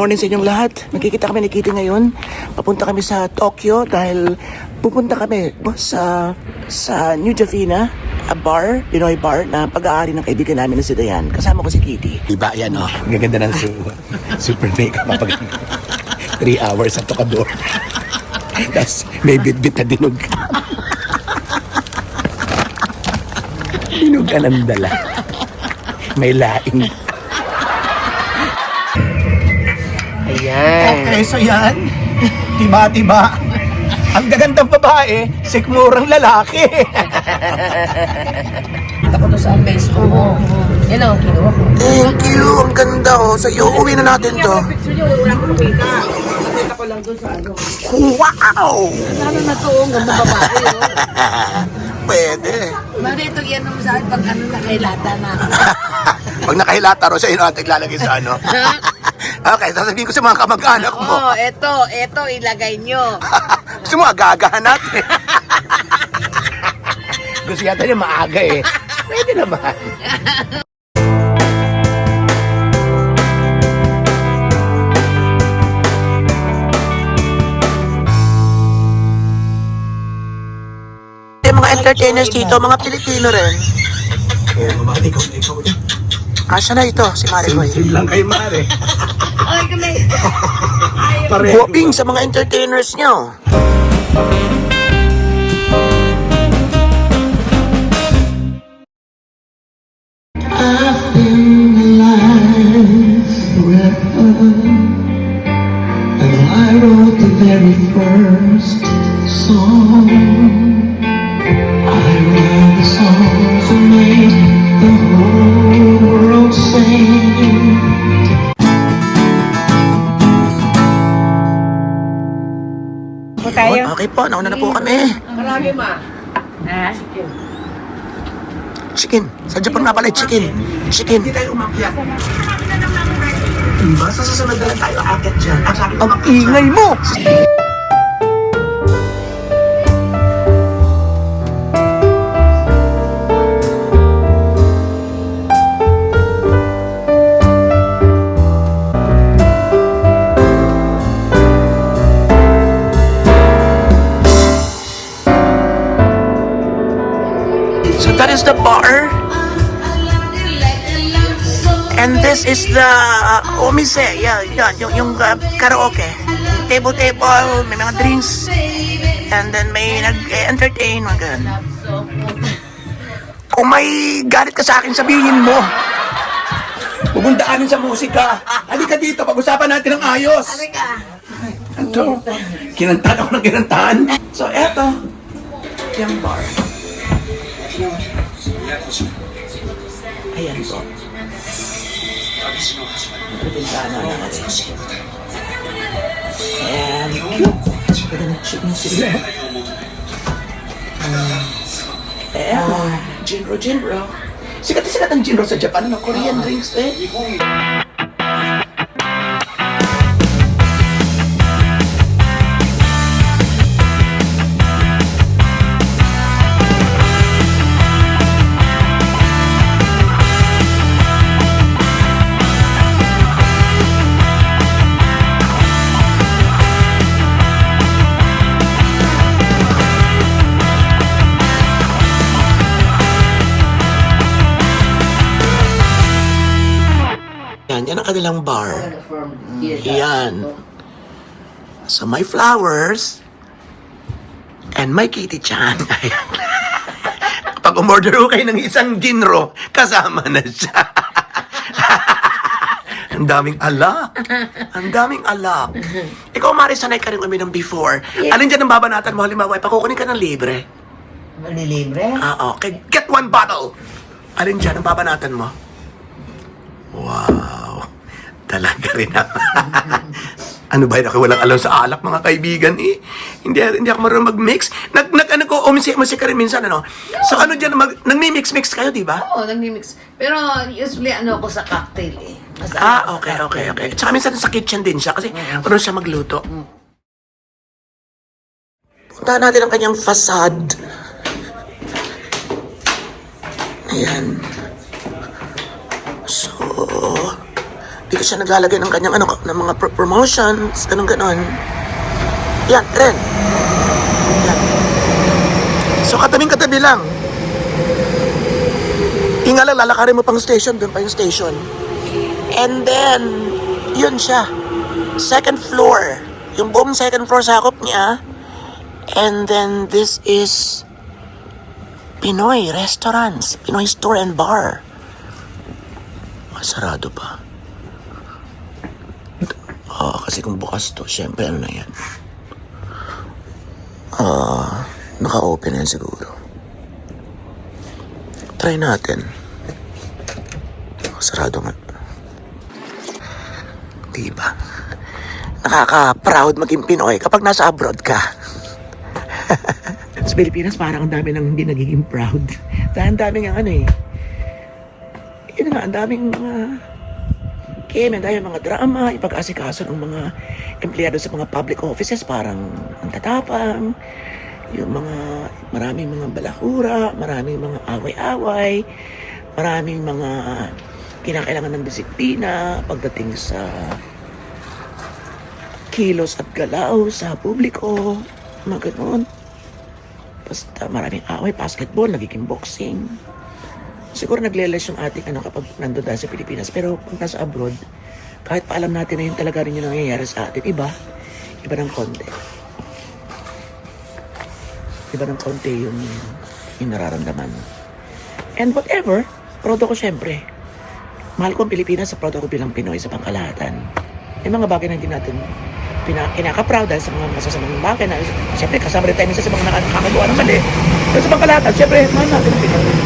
morning sa inyong lahat. Nakikita kami ni Kitty ngayon. Papunta kami sa Tokyo dahil pupunta kami sa New Jafina, a bar, Pinoy bar na pag-aari ng kaibigan namin na si Dayan. Kasama ko si Kitty. Diba yan oh? Ang gaganda ng super makeup kapag 3 hours sa tokador. Tapos may bit-bit na dinog. Dinog ka ng dala. May laing. Ayan. Okay, so yan. Tiba-tiba. Ang gagandang babae, sikmurang lalaki. Ako to sa Facebook mo. Yan lang ang kinuha ko. Thank you. Ang ganda oh. So, uuwi na natin to. Picture niyo, wala akong kita. Nakita ko lang doon sa ano. Wow! Sana na to, ang ganda babae. Pwede. Mali ito yan naman sa akin pag ano nakailata na. Pag nakahilata ro, siya yun natin lalagay sa ano. Okay, sasabihin ko sa mga kamag-anak mo. Oo, eto, ilagay nyo. Gusto mo, agagahan natin. Gusto yata niya maaga eh. Pwede naman. Yung mga entertainers dito, mga Pilipino rin. Asya na ito, si Maricoy. Sim lang kay Mare. Ay, kami. Hoping sa mga entertainers nyo. I've been alive forever, and I wrote the very first song. I wrote the songs that made the whole world sing. Okay po, nauna na po kami. Marami ma. Ha? Chicken. Sa Japan nga pala, chicken. Chicken. Hindi tayo umakyat. Diba? Sa susunod na lang tayo aakyat dyan. Ang sabi ko, Ang ingay mo! So that is the bar. And this is the omise. Yeah, yung karaoke. Table, may mga drinks. And then may nag-entertain, mga ganun. Kung may galit ka sa akin, sabihin mo. Pupuntaan sa musika. Halika dito, pag-usapan natin ng ayos. Ito, kinantahan ako ng kinantahan. So eto, yung bar. Ayan po. Pintahan na natin. And ganda ng chicken sila. Jinro. Sikat ang Jinro sa Japan. No? Korean drinks eh. Yan ang kanilang bar. Yan. So, may flowers and may kitty-chan. Pag umorder ko kayo ng isang Jinro, kasama na siya. Ang daming alak. Ang daming alak. Ikaw, Mari, sanay ka rin uminom before. Alin dyan ang babanatan mo? Halimbawa, pakukunin ka ng libre. Malilibre? Okay, get one bottle. Alin dyan ang babanatan mo? Wow. Talaga rin naman. Ano ba yun? Ako walang alam sa alak, mga kaibigan eh. Hindi ako marunong mag-mix. Ano ko, umisik ka rin minsan, ano? So ano dyan, nagmi-mix-mix kayo, di ba? Oo, nagmi-mix. Pero usually ano ako sa cocktail eh. Mas Okay. Tsaka minsan sa kitchen din siya kasi marunong siya magluto. Puntahan natin ang kanyang facade. Ayan. So, Dito siya naglalagay ng kanyang ano, ng mga promotions, ganun-ganon. Yan, Ren. Yan. So, katabing-katabi lang. Inga lang, lalakarin mo pang station, doon pa yung station. And then, yun siya. Second floor. Yung buong second floor sakop niya. And then, this is Pinoy restaurants, Pinoy store and bar. Sarado pa. Kasi kung bukas to, syempre ano na yan. Naka-open yan siguro. Try natin. Sarado nga. Diba? Nakaka-proud maging Pinoy kapag nasa abroad ka. Sa Pilipinas, parang ang dami nang hindi nagiging proud. Dahil ang daming ang ano eh. Yun nga, ang daming mga keme, dahil mga drama, ipag-asikaso ng mga empleyado sa mga public offices, parang ang tatapang, yung mga, maraming mga balakura, maraming mga away-away, maraming mga kinakailangan ng disiplina pagdating sa kilos at galaw sa publiko, mga ganoon. Basta maraming away, basketball, nagiging boxing. Siguro nagleles yung ating ano kapag nandun tayo sa Pilipinas. Pero pag nasa abroad, kahit pa alam natin na yun talaga rin yung nangyayari sa atin, iba ng konti. Iba ng konti yung nararamdaman. And whatever, proud ako syempre. Mahal ko ang Pilipinas, sa proud ako bilang Pinoy sa pangkalahatan. May mga bagay na hindi natin kinaka-proud dahil sa mga masasamang bagay na syempre kasama rin tayo minsan sa mga nakakagawa ng mali. Pero sa pangkalahatan, syempre, mahal natin ang Pinoy.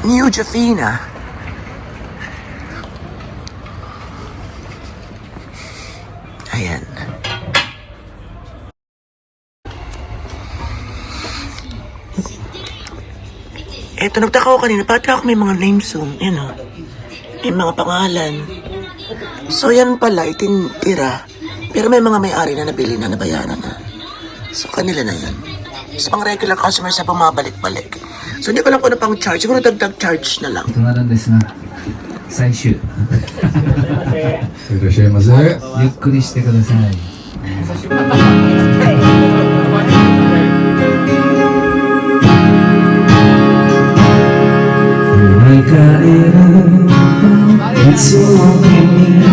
New Jafina. Ayan. Eto, nagtaka ko kanina, pati ako may mga names soon. Yan o. May mga pangalan. So, yan pala, itinira. Pero may mga may-ari na nabili na, nabayaran na. So, kanila na yan. Sa pang regular customers na bumabalik-balik. So, hindi ko lang kung ano pang charge. Siguro dagdag charge na lang. 大人ですが最終いらっしゃいませ。ゆっくりしてください振り返るいつも君が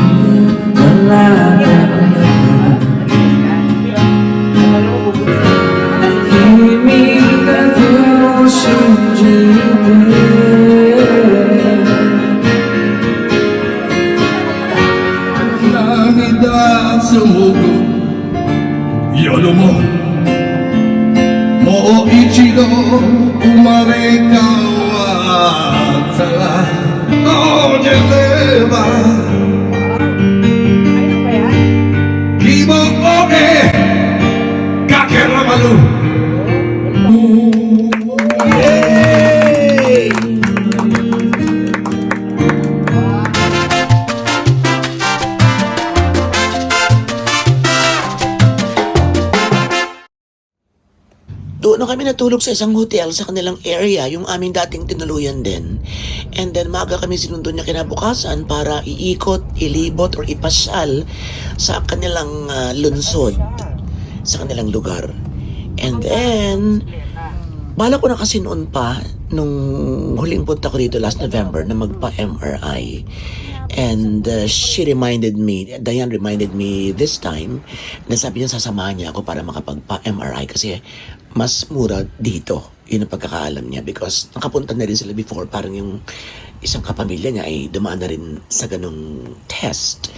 笑った君だけを信じて涙紡ぐ夜ももう一度生まれ変わったらどうじゃれば希望でかけらまる Doon kami natulog sa isang hotel sa kanilang area, yung aming dating tinuluyan din. And then maga kami sinundo niya kinabukasan para iikot, ilibot, or ipasyal sa kanilang lungsod, sa kanilang lugar. And then, bala ko na kasi noon pa, nung huling punta ko dito last November, na magpa-MRI. And she reminded me, Diane reminded me this time, na sabi niya sasamahan niya ako para makapagpa-MRI kasi mas mura dito. Yun ang pagkakaalam niya because nakapunta na rin sila before, parang yung isang kapamilya niya ay dumaan na rin sa ganung test.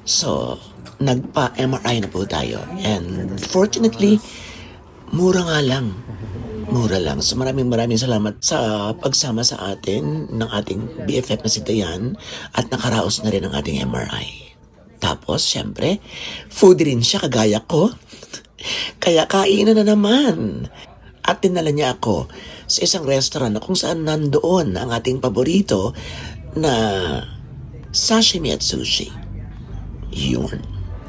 So, nagpa-MRI na po tayo. And fortunately, mura nga lang. Mura lang. So maraming salamat sa pagsama sa atin ng ating BFF na si Dayan at nakaraos na rin ang ating MRI. Tapos, syempre, foodie rin siya kagaya ko. Kaya kainan na naman. At dinala niya ako sa isang restaurant na kung saan nandoon ang ating paborito na sashimi at sushi. Yun.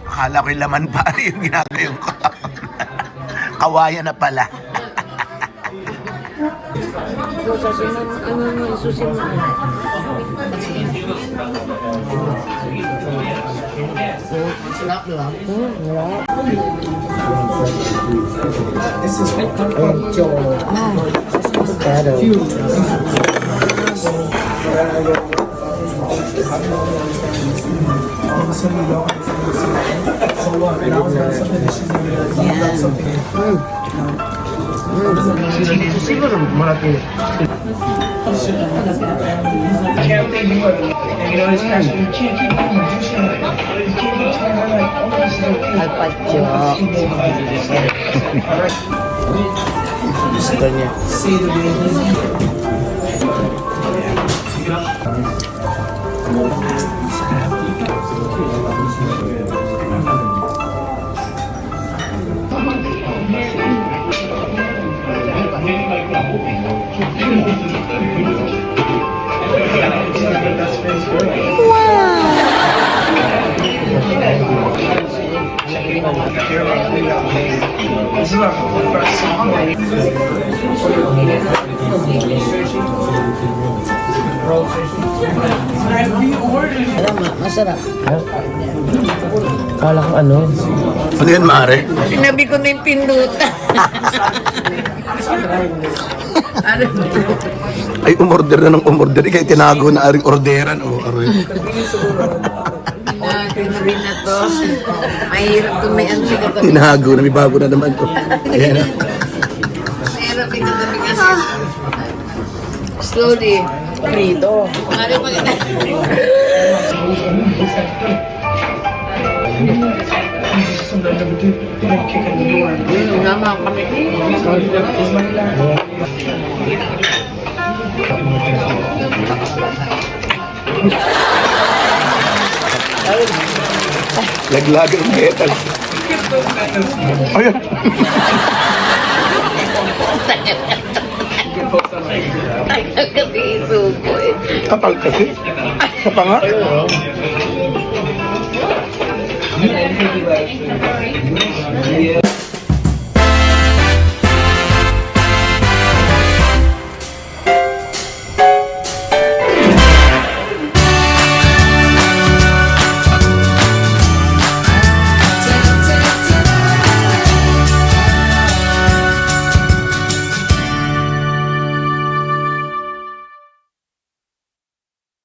Akala ko yung laman pa yung ginagayong ko. Kawayan na pala. ko sa susunod. Sarap lang. Carpaccio. Gusto niya. Masarap. Kala ko ano? Ano yan, Mare? Sinabi ko na yung pinduta. Ay, umorder na ng umorder. Kaya tinago na aring orderan. O, aroy. Kinabi na to. Mahirap kung may ano yung katabi. Tinago na, may bago na naman to. Ayan na. Mahirap yung katabi kasi. Slowly. Rito. Mari pa kita. Nama kami. Laglag ang metal. Ayan. Kasi isuko eh. Kapal kasi. Sa panga.